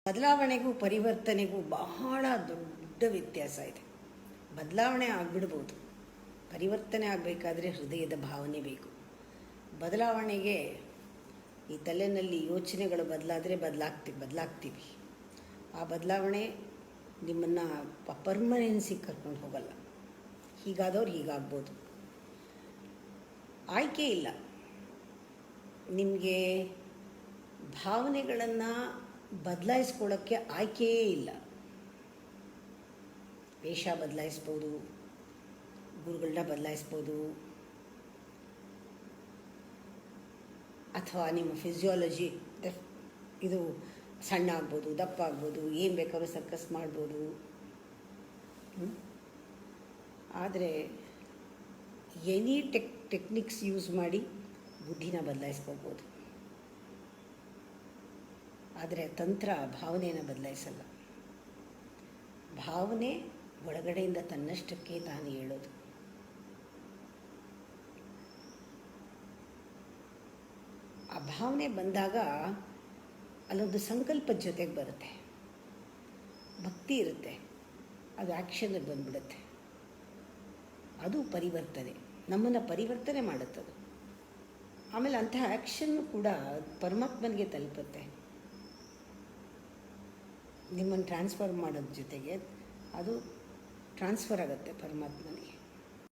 ಬದಲಾವಣೆಗೂ ಪರಿವರ್ತನೆಗೂ ಬಹಳ ದೊಡ್ಡ ವ್ಯತ್ಯಾಸ ಇದೆ. ಬದಲಾವಣೆ ಆಗಿಬಿಡ್ಬೋದು, ಪರಿವರ್ತನೆ ಆಗಬೇಕಾದ್ರೆ ಹೃದಯದ ಭಾವನೆ ಬೇಕು. ಬದಲಾವಣೆಗೆ ಈ ತಲೆಯಲ್ಲಿ ಯೋಚನೆಗಳು ಬದಲಾದರೆ ಬದಲಾಗ್ತೀವಿ. ಆ ಬದಲಾವಣೆ ನಿಮ್ಮನ್ನು ಪರ್ಮನೆನ್ಸಿಗೆ ಕರ್ಕೊಂಡು ಹೋಗಲ್ಲ. ಹೀಗಾದವ್ರು ಹೀಗಾಗ್ಬೋದು. ಆಯ್ಕೆ ಇಲ್ಲ. ನಿಮಗೆ ಭಾವನೆಗಳನ್ನು ಬದಲಾಯಿಸ್ಕೊಳ್ಳೋಕ್ಕೆ ಆಯ್ಕೆಯೇ ಇಲ್ಲ. ವೇಷ ಬದಲಾಯಿಸ್ಬೋದು, ಗುರುಗಳನ್ನ ಬದಲಾಯಿಸ್ಬೋದು, ಅಥವಾ ನಿಮ್ಮ ಫಿಸಿಯಾಲಜಿ ಇದು ಸಣ್ಣ ಆಗ್ಬೋದು, ದಪ್ಪ ಆಗ್ಬೋದು, ಏನು ಬೇಕಾದ್ರೂ ಸರ್ಕಸ್ ಮಾಡ್ಬೋದು. ಆದರೆ ಎನಿ ಟೆಕ್ನಿಕ್ಸ್ ಯೂಸ್ ಮಾಡಿ ಬುದ್ಧಿನ ಬದಲಾಯಿಸ್ಕೋಬೋದು. ಆದರೆ ತಂತ್ರ ಭಾವನೆಯನ್ನು ಬದಲಾಯಿಸಲ್ಲ. ಭಾವನೆ ಒಳಗಡೆಯಿಂದ ತನ್ನಷ್ಟಕ್ಕೆ ತಾನು ಹೇಳೋದು. ಆ ಭಾವನೆ ಬಂದಾಗ ಅಲ್ಲೊಂದು ಸಂಕಲ್ಪದ ಜೊತೆಗೆ ಬರುತ್ತೆ, ಭಕ್ತಿ ಇರುತ್ತೆ, ಅದು ಆ್ಯಕ್ಷನ್ಗೆ ಬಂದ್ಬಿಡುತ್ತೆ. ಅದು ಪರಿವರ್ತನೆ, ನಮ್ಮನ್ನು ಪರಿವರ್ತನೆ ಮಾಡುತ್ತದು. ಆಮೇಲೆ ಅಂತಹ ಆ್ಯಕ್ಷನ್ನು ಕೂಡ ಪರಮಾತ್ಮನಿಗೆ ತಲುಪುತ್ತೆ. ನಿಮ್ಮನ್ನು ಟ್ರಾನ್ಸ್ಫರ್ ಮಾಡೋದ್ರ ಜೊತೆಗೆ ಅದು ಟ್ರಾನ್ಸ್ಫರ್ ಆಗುತ್ತೆ ಪರಮಾತ್ಮನಿಗೆ.